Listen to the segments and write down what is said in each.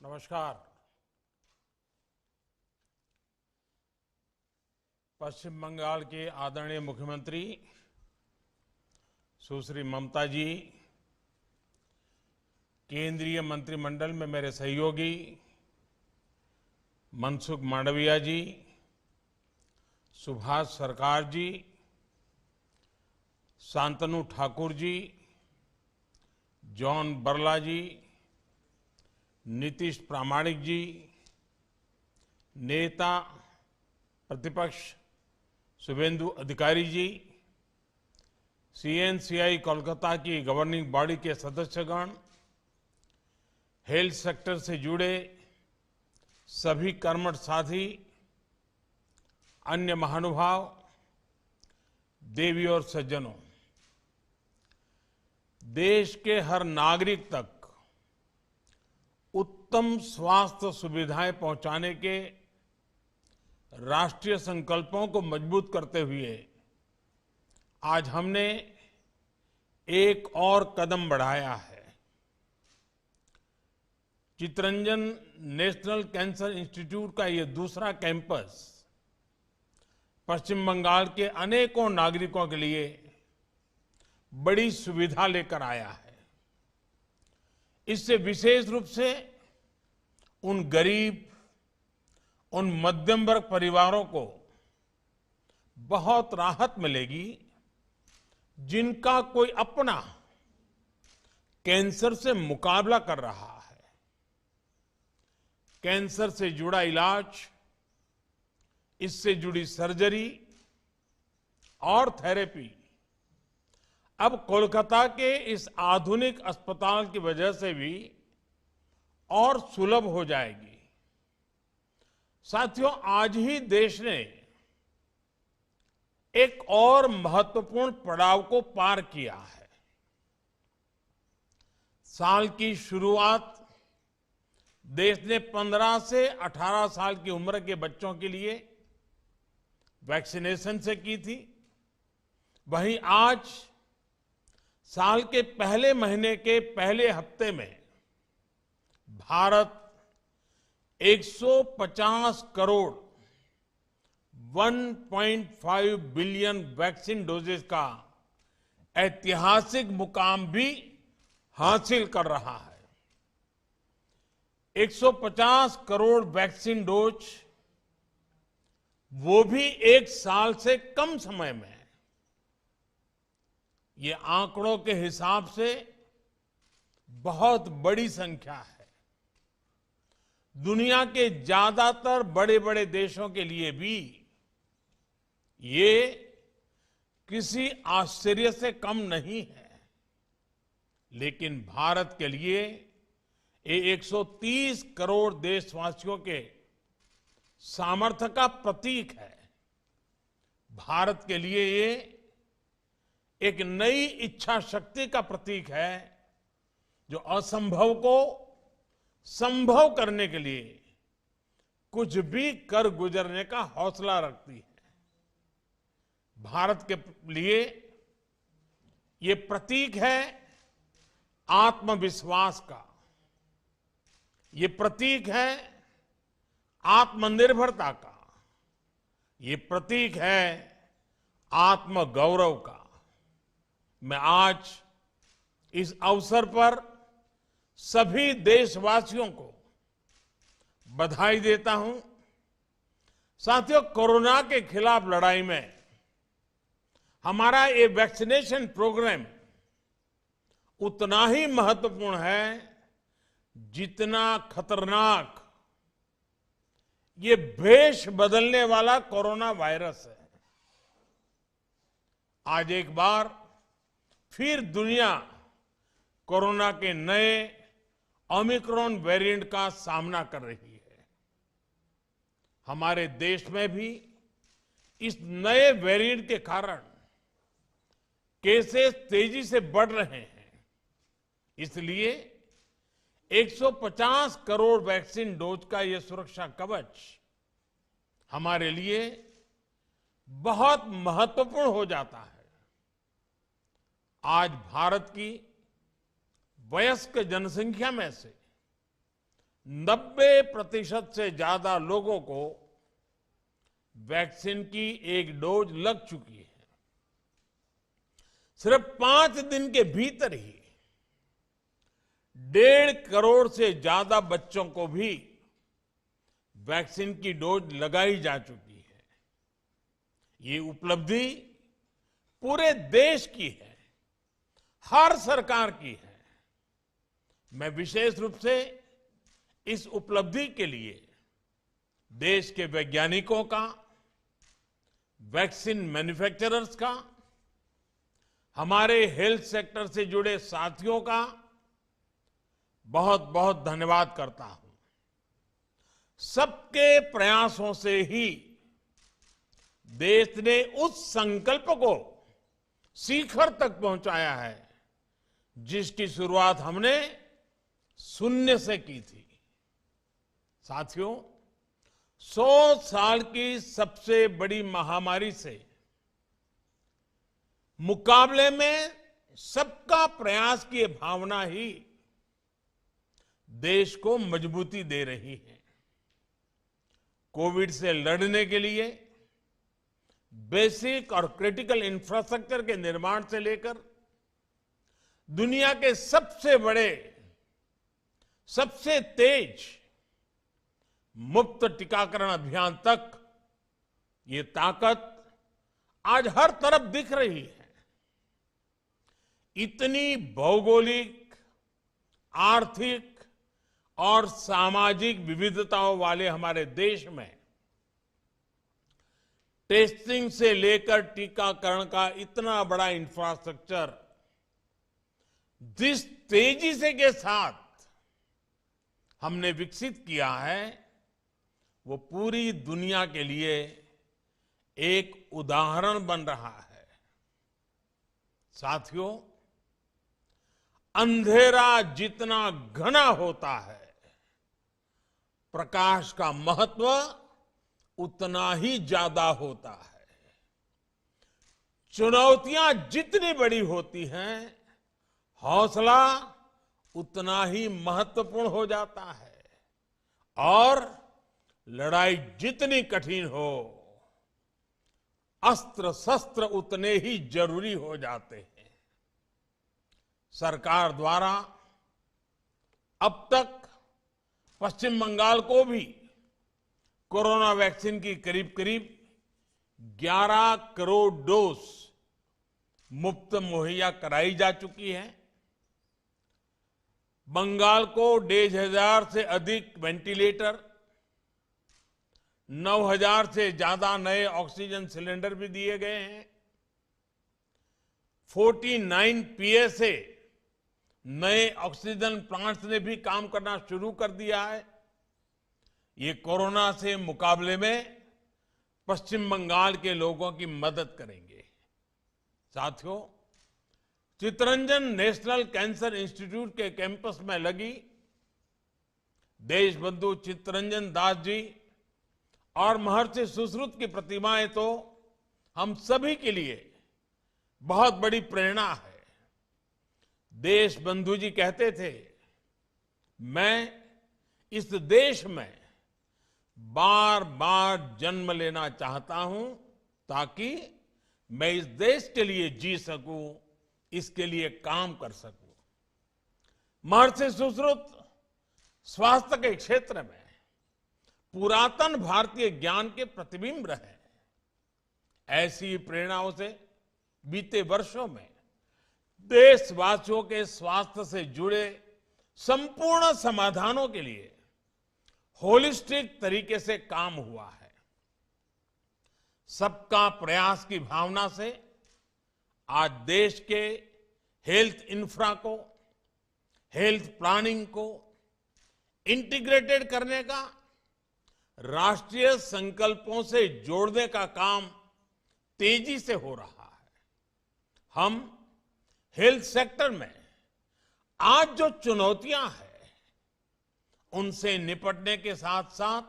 नमस्कार। पश्चिम बंगाल के आदरणीय मुख्यमंत्री सुश्री ममता जी, केंद्रीय मंत्रिमंडल में मेरे सहयोगी मनसुख मांडविया जी, सुभाष सरकार जी, शांतनु ठाकुर जी, जॉन बरला जी, नीतीश प्रामाणिक जी, नेता प्रतिपक्ष शुभेंदु अधिकारी जी, सीएनसीआई कोलकाता की गवर्निंग बॉडी के सदस्यगण, हेल्थ सेक्टर से जुड़े सभी कर्मठ साथी, अन्य महानुभाव, देवी और सज्जनों, देश के हर नागरिक तक उत्तम स्वास्थ्य सुविधाएं पहुंचाने के राष्ट्रीय संकल्पों को मजबूत करते हुए आज हमने एक और कदम बढ़ाया है। चितरंजन नेशनल कैंसर इंस्टीट्यूट का ये दूसरा कैंपस पश्चिम बंगाल के अनेकों नागरिकों के लिए बड़ी सुविधा लेकर आया है। इससे विशेष रूप से उन गरीब, उन मध्यम वर्ग परिवारों को बहुत राहत मिलेगी जिनका कोई अपना कैंसर से मुकाबला कर रहा है। कैंसर से जुड़ा इलाज, इससे जुड़ी सर्जरी और थेरेपी अब कोलकाता के इस आधुनिक अस्पताल की वजह से भी और सुलभ हो जाएगी। साथियों, आज ही देश ने एक और महत्वपूर्ण पड़ाव को पार किया है। साल की शुरुआत देश ने 15 से 18 साल की उम्र के बच्चों के लिए वैक्सीनेशन से की थी। वहीं आज साल के पहले महीने के पहले हफ्ते में Bharat 150 crore 1.5 billion vaccine doses का ऐतिहासिक मुकाम भी हासिल कर रहा है। 150 करोड़ वैक्सीन डोज, वो भी एक साल से कम समय में। ये आंकड़ों के हिसाब से बहुत बड़ी संख्या है। दुनिया के ज्यादातर बड़े बड़े देशों के लिए भी ये किसी आश्चर्य से कम नहीं है, लेकिन भारत के लिए ये 130 करोड़ देशवासियों के सामर्थ्य का प्रतीक है। भारत के लिए ये एक नई इच्छा शक्ति का प्रतीक है जो असंभव को संभव करने के लिए कुछ भी कर गुजरने का हौसला रखती है। भारत के लिए ये प्रतीक है आत्मविश्वास का, ये प्रतीक है आत्मनिर्भरता का, ये प्रतीक है आत्मगौरव का। मैं आज इस अवसर पर सभी देशवासियों को बधाई देता हूं। साथियों, कोरोना के खिलाफ लड़ाई में हमारा ये वैक्सीनेशन प्रोग्राम उतना ही महत्वपूर्ण है जितना खतरनाक ये भेष बदलने वाला कोरोना वायरस है। आज एक बार फिर दुनिया कोरोना के नए ओमिक्रॉन वेरिएंट का सामना कर रही है। हमारे देश में भी इस नए वेरिएंट के कारण केसेस तेजी से बढ़ रहे हैं। इसलिए 150 करोड़ वैक्सीन डोज का यह सुरक्षा कवच हमारे लिए बहुत महत्वपूर्ण हो जाता है। आज भारत की वयस्क जनसंख्या में से 90% से ज्यादा लोगों को वैक्सीन की एक डोज लग चुकी है। सिर्फ 5 दिन के भीतर ही 1.5 करोड़ से ज्यादा बच्चों को भी वैक्सीन की डोज लगाई जा चुकी है। ये उपलब्धि पूरे देश की है, हर सरकार की है। मैं विशेष रूप से इस उपलब्धि के लिए देश के वैज्ञानिकों का, वैक्सीन मैन्युफैक्चरर्स का, हमारे हेल्थ सेक्टर से जुड़े साथियों का बहुत बहुत धन्यवाद करता हूं। सबके प्रयासों से ही देश ने उस संकल्प को शिखर तक पहुंचाया है जिसकी शुरुआत हमने शून्य से की थी। साथियों, 100 साल की सबसे बड़ी महामारी से मुकाबले में सबका प्रयास की भावना ही देश को मजबूती दे रही है। कोविड से लड़ने के लिए बेसिक और क्रिटिकल इंफ्रास्ट्रक्चर के निर्माण से लेकर दुनिया के सबसे बड़े, सबसे तेज मुफ्त टीकाकरण अभियान तक ये ताकत आज हर तरफ दिख रही है। इतनी भौगोलिक, आर्थिक और सामाजिक विविधताओं वाले हमारे देश में टेस्टिंग से लेकर टीकाकरण का इतना बड़ा इंफ्रास्ट्रक्चर जिस तेजी से के साथ हमने विकसित किया है, वो पूरी दुनिया के लिए एक उदाहरण बन रहा है। साथियों, अंधेरा जितना घना होता है, प्रकाश का महत्व उतना ही ज्यादा होता है। चुनौतियां जितनी बड़ी होती हैं, हौसला उतना ही महत्वपूर्ण हो जाता है और लड़ाई जितनी कठिन हो, अस्त्र शस्त्र उतने ही जरूरी हो जाते हैं। सरकार द्वारा अब तक पश्चिम बंगाल को भी कोरोना वैक्सीन की करीब करीब 11 करोड़ डोज मुफ्त मुहैया कराई जा चुकी है। बंगाल को 1,500 से अधिक वेंटिलेटर, 9,000 से ज्यादा नए ऑक्सीजन सिलेंडर भी दिए गए हैं। 49 पीएसए नए ऑक्सीजन प्लांट्स ने भी काम करना शुरू कर दिया है। ये कोरोना से मुकाबले में पश्चिम बंगाल के लोगों की मदद करेंगे। साथियों, चित्तरंजन नेशनल कैंसर इंस्टीट्यूट के कैंपस में लगी देशबंधु चित्तरंजन दास जी और महर्षि सुश्रुत की प्रतिमाएं तो हम सभी के लिए बहुत बड़ी प्रेरणा है। देशबंधु जी कहते थे, मैं इस देश में बार बार जन्म लेना चाहता हूं ताकि मैं इस देश के लिए जी सकूं, इसके लिए काम कर सकूं। महर्षि सुश्रुत स्वास्थ्य के क्षेत्र में पुरातन भारतीय ज्ञान के प्रतिबिंब रहे। ऐसी प्रेरणाओं से बीते वर्षों में देशवासियों के स्वास्थ्य से जुड़े संपूर्ण समाधानों के लिए होलिस्टिक तरीके से काम हुआ है। सबका प्रयास की भावना से आज देश के हेल्थ इंफ्रा को, हेल्थ प्लानिंग को इंटीग्रेटेड करने का, राष्ट्रीय संकल्पों से जोड़ने का काम तेजी से हो रहा है। हम हेल्थ सेक्टर में आज जो चुनौतियां हैं, उनसे निपटने के साथ साथ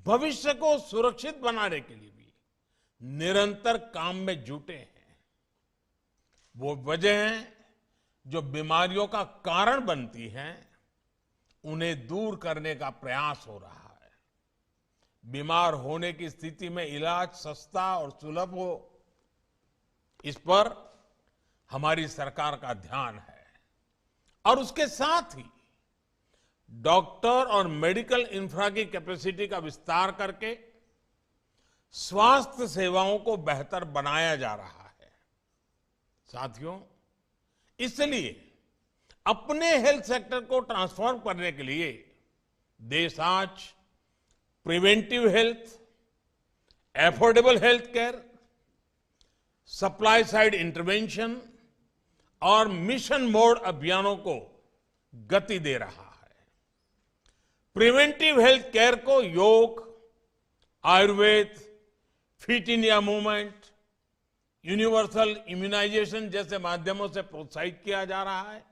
भविष्य को सुरक्षित बनाने के लिए भी निरंतर काम में जुटे हैं। वो वजह है जो बीमारियों का कारण बनती हैं, उन्हें दूर करने का प्रयास हो रहा है। बीमार होने की स्थिति में इलाज सस्ता और सुलभ हो, इस पर हमारी सरकार का ध्यान है। और उसके साथ ही डॉक्टर और मेडिकल इंफ्रा की कैपेसिटी का विस्तार करके स्वास्थ्य सेवाओं को बेहतर बनाया जा रहा है। साथियों, इसलिए अपने हेल्थ सेक्टर को ट्रांसफॉर्म करने के लिए देश आज preventive health, affordable health care, supply side intervention और मिशन मोड अभियानों को गति दे रहा है। प्रिवेंटिव हेल्थ केयर को yoga, Ayurveda, fit India movement, universal immunisation जैसे माध्यमों से प्रोत्साहित किया जा रहा है।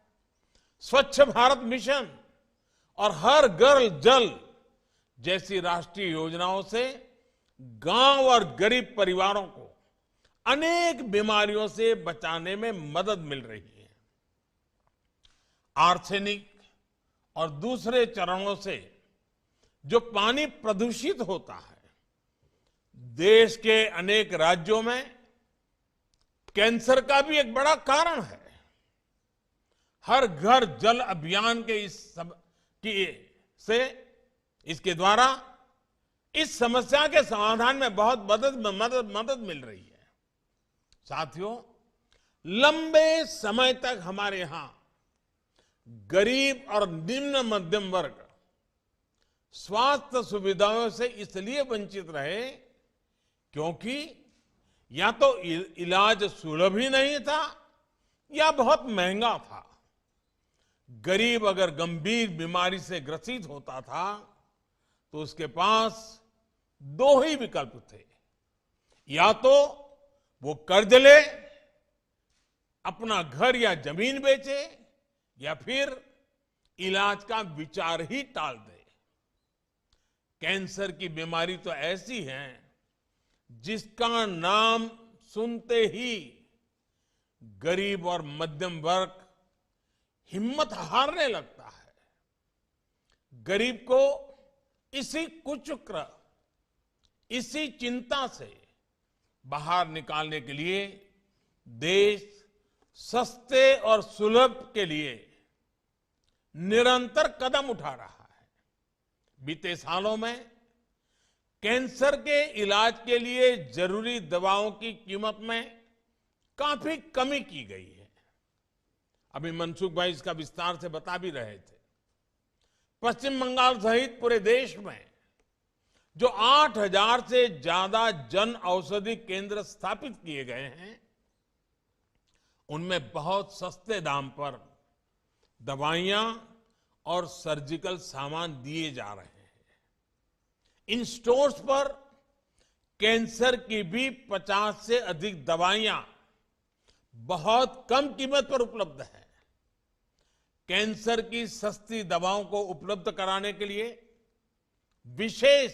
स्वच्छ भारत मिशन और हर घर जल जैसी राष्ट्रीय योजनाओं से गांव और गरीब परिवारों को अनेक बीमारियों से बचाने में मदद मिल रही है। आर्सेनिक और दूसरे चरणों से जो पानी प्रदूषित होता है, देश के अनेक राज्यों में कैंसर का भी एक बड़ा कारण है। हर घर जल अभियान के इसके द्वारा इस समस्या के समाधान में बहुत मदद मिल रही है। साथियों, लंबे समय तक हमारे यहां गरीब और निम्न मध्यम वर्ग स्वास्थ्य सुविधाओं से इसलिए वंचित रहे क्योंकि या तो इलाज सुलभ ही नहीं था या बहुत महंगा था। गरीब अगर गंभीर बीमारी से ग्रसित होता था तो उसके पास दो ही विकल्प थे, या तो वो कर्ज ले, अपना घर या जमीन बेचे, या फिर इलाज का विचार ही टाल दे। कैंसर की बीमारी तो ऐसी है जिसका नाम सुनते ही गरीब और मध्यम वर्ग हिम्मत हारने लगता है। गरीब को इसी कुचक्र, इसी चिंता से बाहर निकालने के लिए देश सस्ते और सुलभ के लिए निरंतर कदम उठा रहा है। बीते सालों में कैंसर के इलाज के लिए जरूरी दवाओं की कीमत में काफी कमी की गई है। अभी मनसुख भाई इसका विस्तार से बता भी रहे थे। पश्चिम बंगाल सहित पूरे देश में जो 8,000 से ज्यादा जन औषधि केंद्र स्थापित किए गए हैं, उनमें बहुत सस्ते दाम पर दवाइयां और सर्जिकल सामान दिए जा रहे हैं। इन स्टोर्स पर कैंसर की भी 50 से अधिक दवाइयां बहुत कम कीमत पर उपलब्ध है। कैंसर की सस्ती दवाओं को उपलब्ध कराने के लिए विशेष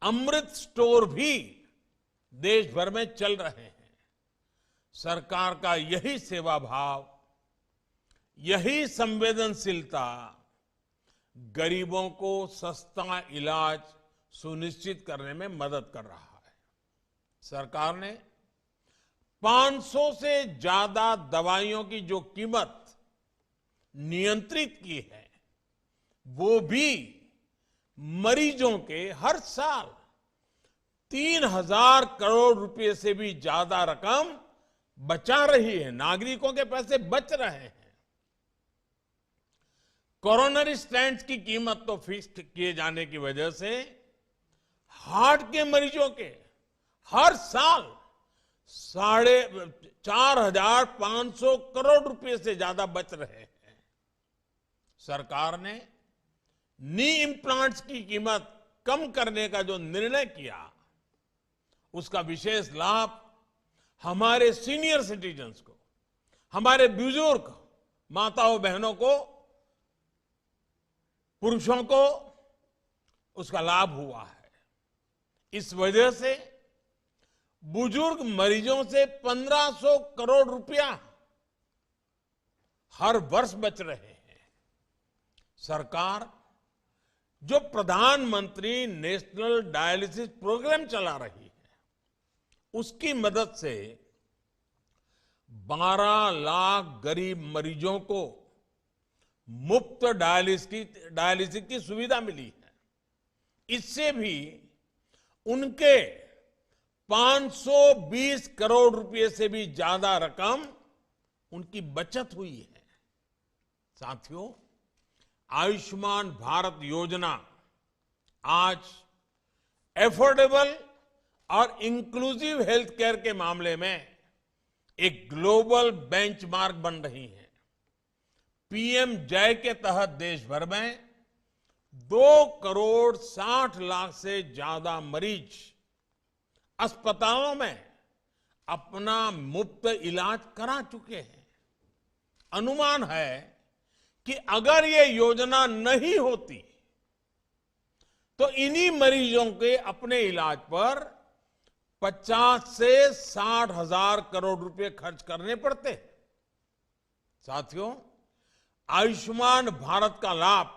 अमृत स्टोर भी देश भर में चल रहे हैं। सरकार का यही सेवा भाव, यही संवेदनशीलता गरीबों को सस्ता इलाज सुनिश्चित करने में मदद कर रहा है। सरकार ने 500 से ज्यादा दवाइयों की जो कीमत नियंत्रित की है, वो भी मरीजों के हर साल 3,000 करोड़ रुपए से भी ज्यादा रकम बचा रही है। नागरिकों के पैसे बच रहे हैं। कोरोनरी स्टेंट्स की कीमत तो फिक्स किए जाने की वजह से हार्ट के मरीजों के हर साल 4,500 करोड़ रुपए से ज्यादा बच रहे हैं। सरकार ने नी इम्प्लांट्स की कीमत कम करने का जो निर्णय किया, उसका विशेष लाभ हमारे सीनियर सिटीजन्स को, हमारे बुजुर्ग माताओं बहनों को, पुरुषों को उसका लाभ हुआ है। इस वजह से बुजुर्ग मरीजों से 1,500 करोड़ रुपया हर वर्ष बच रहे हैं। सरकार जो प्रधानमंत्री नेशनल डायलिसिस प्रोग्राम चला रही है, उसकी मदद से 12 लाख गरीब मरीजों को मुफ्त डायलिसिस की सुविधा मिली है। इससे भी उनके 520 करोड़ रुपए से भी ज्यादा रकम उनकी बचत हुई है। साथियों, आयुष्मान भारत योजना आज एफोर्डेबल और इंक्लूसिव हेल्थ केयर के मामले में एक ग्लोबल बेंचमार्क बन रही है। पीएम जय के तहत देश भर में 2 करोड़ 60 लाख से ज्यादा मरीज अस्पतालों में अपना मुफ्त इलाज करा चुके हैं। अनुमान है कि अगर ये योजना नहीं होती तो इन्हीं मरीजों के अपने इलाज पर 50 से 60 हजार करोड़ रुपए खर्च करने पड़ते। साथियों, आयुष्मान भारत का लाभ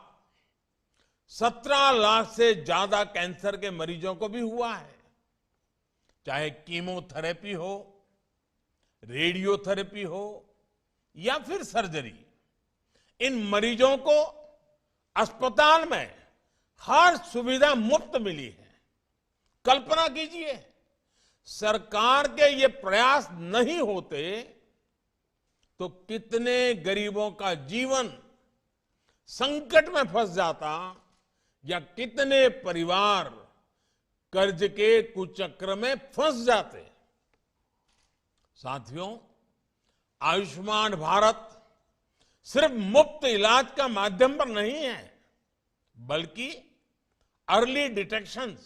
17 लाख से ज्यादा कैंसर के मरीजों को भी हुआ है। चाहे कीमोथेरेपी हो, रेडियोथेरेपी हो या फिर सर्जरी, इन मरीजों को अस्पताल में हर सुविधा मुफ्त मिली है। कल्पना कीजिए, सरकार के ये प्रयास नहीं होते तो कितने गरीबों का जीवन संकट में फंस जाता या कितने परिवार कर्ज के कुचक्र में फंस जाते। साथियों, आयुष्मान भारत सिर्फ मुफ्त इलाज का माध्यम पर नहीं है, बल्कि अर्ली डिटेक्शंस,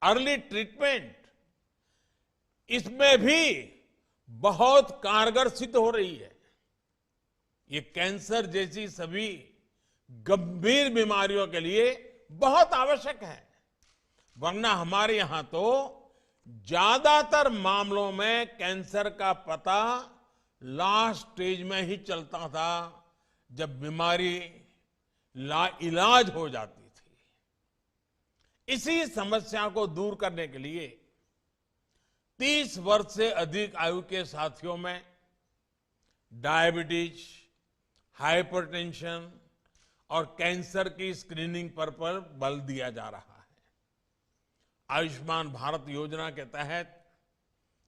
अर्ली ट्रीटमेंट, इसमें भी बहुत कारगर सिद्ध हो रही है। ये कैंसर जैसी सभी गंभीर बीमारियों के लिए बहुत आवश्यक है, वरना हमारे यहां तो ज्यादातर मामलों में कैंसर का पता लास्ट स्टेज में ही चलता था, जब बीमारी लाइलाज हो जाती थी। इसी समस्या को दूर करने के लिए 30 वर्ष से अधिक आयु के साथियों में डायबिटीज, हाइपरटेंशन और कैंसर की स्क्रीनिंग पर बल दिया जा रहा है। आयुष्मान भारत योजना के तहत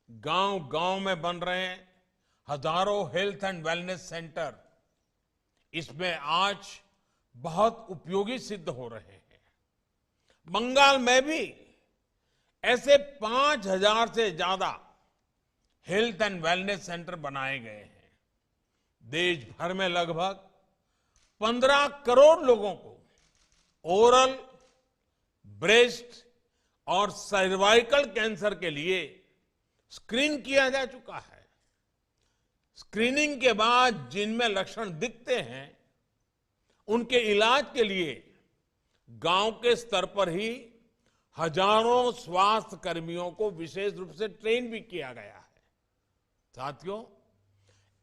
गांव-गांव में बन रहे हजारों हेल्थ एंड वेलनेस सेंटर इसमें आज बहुत उपयोगी सिद्ध हो रहे हैं। बंगाल में भी ऐसे 5000 से ज्यादा हेल्थ एंड वेलनेस सेंटर बनाए गए हैं। देश भर में लगभग 15 करोड़ लोगों को ओरल, ब्रेस्ट और सर्वाइकल कैंसर के लिए स्क्रीन किया जा चुका है। स्क्रीनिंग के बाद जिनमें लक्षण दिखते हैं, उनके इलाज के लिए गांव के स्तर पर ही हजारों स्वास्थ्य कर्मियों को विशेष रूप से ट्रेन भी किया गया है। साथियों,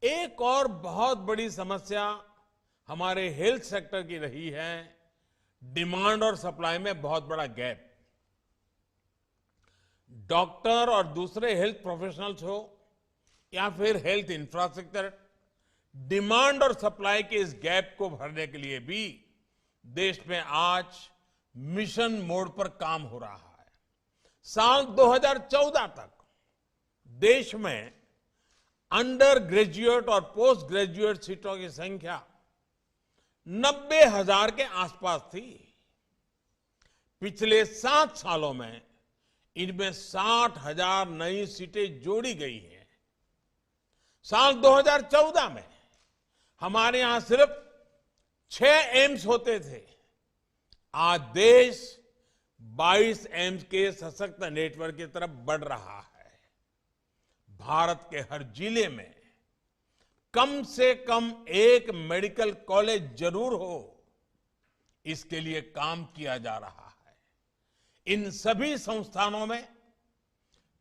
एक और बहुत बड़ी समस्या हमारे हेल्थ सेक्टर की रही है, डिमांड और सप्लाई में बहुत बड़ा गैप। डॉक्टर और दूसरे हेल्थ प्रोफेशनल्स हो या फिर हेल्थ इंफ्रास्ट्रक्चर, डिमांड और सप्लाई के इस गैप को भरने के लिए भी देश में आज मिशन मोड पर काम हो रहा है। साल 2014 तक देश में अंडर ग्रेजुएट और पोस्ट ग्रेजुएट सीटों की संख्या 90,000 के आसपास थी। पिछले 7 सालों में इनमें 60,000 नई सीटें जोड़ी गई हैं। साल 2014 में हमारे यहां सिर्फ 6 एम्स होते थे। आज देश 22 एम्स के सशक्त नेटवर्क की तरफ बढ़ रहा है। भारत के हर जिले में कम से कम एक मेडिकल कॉलेज जरूर हो, इसके लिए काम किया जा रहा है। इन सभी संस्थानों में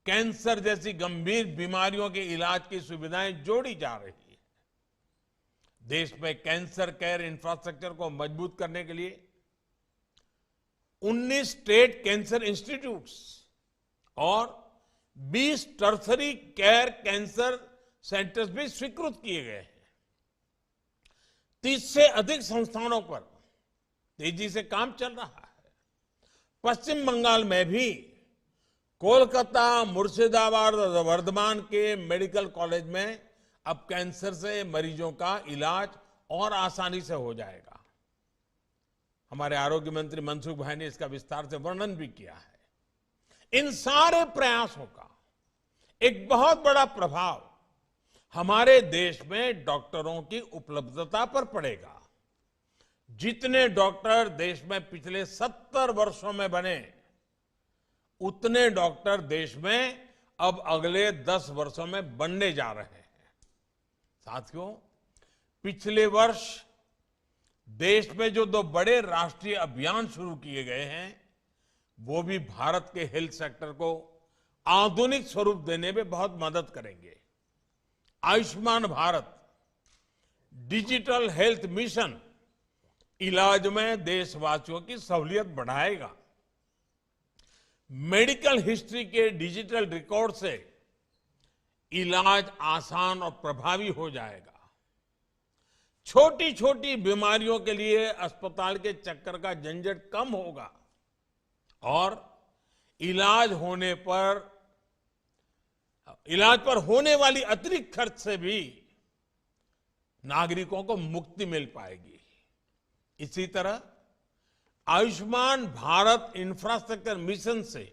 कैंसर जैसी गंभीर बीमारियों के इलाज की सुविधाएं जोड़ी जा रही है। देश में कैंसर केयर इंफ्रास्ट्रक्चर को मजबूत करने के लिए 19 स्टेट कैंसर इंस्टीट्यूट्स और 20 टर्सरी केयर कैंसर सेंटर्स भी स्वीकृत किए गए हैं। 30 से अधिक संस्थानों पर तेजी से काम चल रहा है। पश्चिम बंगाल में भी कोलकाता, मुर्शिदाबाद और वर्धमान के मेडिकल कॉलेज में अब कैंसर से मरीजों का इलाज और आसानी से हो जाएगा। हमारे आरोग्य मंत्री मनसुख भाई ने इसका विस्तार से वर्णन भी किया है। इन सारे प्रयासों का एक बहुत बड़ा प्रभाव हमारे देश में डॉक्टरों की उपलब्धता पर पड़ेगा। जितने डॉक्टर देश में पिछले 70 वर्षों में बने, उतने डॉक्टर देश में अब अगले 10 वर्षों में बनने जा रहे हैं। साथियों, पिछले वर्ष देश में जो 2 बड़े राष्ट्रीय अभियान शुरू किए गए हैं, वो भी भारत के हेल्थ सेक्टर को आधुनिक स्वरूप देने में बहुत मदद करेंगे। Ayushman Bharat digital health mission इलाज में देशवासियों की सहूलियत बढ़ाएगा। मेडिकल हिस्ट्री के डिजिटल रिकॉर्ड से इलाज आसान और प्रभावी हो जाएगा। छोटी छोटी बीमारियों के लिए अस्पताल के चक्कर का झंझट कम होगा और इलाज पर होने वाली अतिरिक्त खर्च से भी नागरिकों को मुक्ति मिल पाएगी। इसी तरह आयुष्मान भारत इंफ्रास्ट्रक्चर मिशन से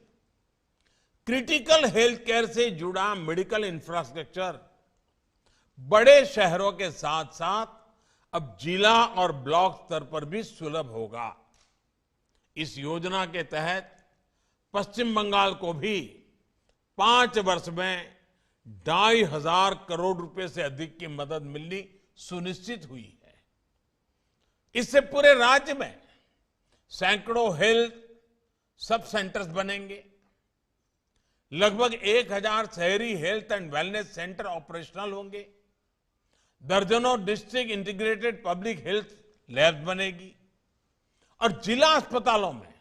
क्रिटिकल हेल्थ केयर से जुड़ा मेडिकल इंफ्रास्ट्रक्चर बड़े शहरों के साथ साथ अब जिला और ब्लॉक स्तर पर भी सुलभ होगा। इस योजना के तहत पश्चिम बंगाल को भी 5 वर्ष में 2,500 करोड़ रुपए से अधिक की मदद मिलनी सुनिश्चित हुई है। इससे पूरे राज्य में सैकड़ों हेल्थ सब सेंटर्स बनेंगे। लगभग 1,000 शहरी health and wellness centre operational होंगे। दर्जनों district integrated public health lab बनेगी और जिला अस्पतालों में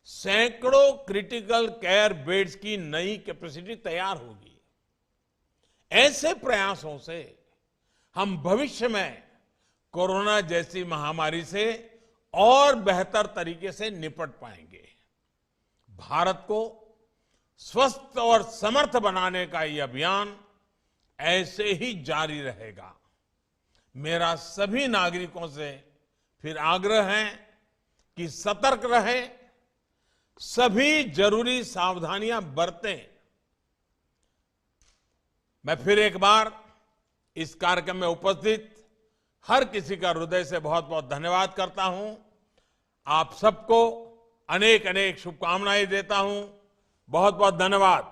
सैकड़ों क्रिटिकल केयर बेड्स की नई कैपेसिटी तैयार होगी। ऐसे प्रयासों से हम भविष्य में कोरोना जैसी महामारी से और बेहतर तरीके से निपट पाएंगे। भारत को स्वस्थ और समर्थ बनाने का ये अभियान ऐसे ही जारी रहेगा। मेरा सभी नागरिकों से फिर आग्रह है कि सतर्क रहें, सभी जरूरी सावधानियां बरतें। मैं फिर एक बार इस कार्यक्रम में उपस्थित हर किसी का हृदय से बहुत बहुत धन्यवाद करता हूं। आप सबको अनेक अनेक शुभकामनाएं देता हूं। बहुत बहुत धन्यवाद।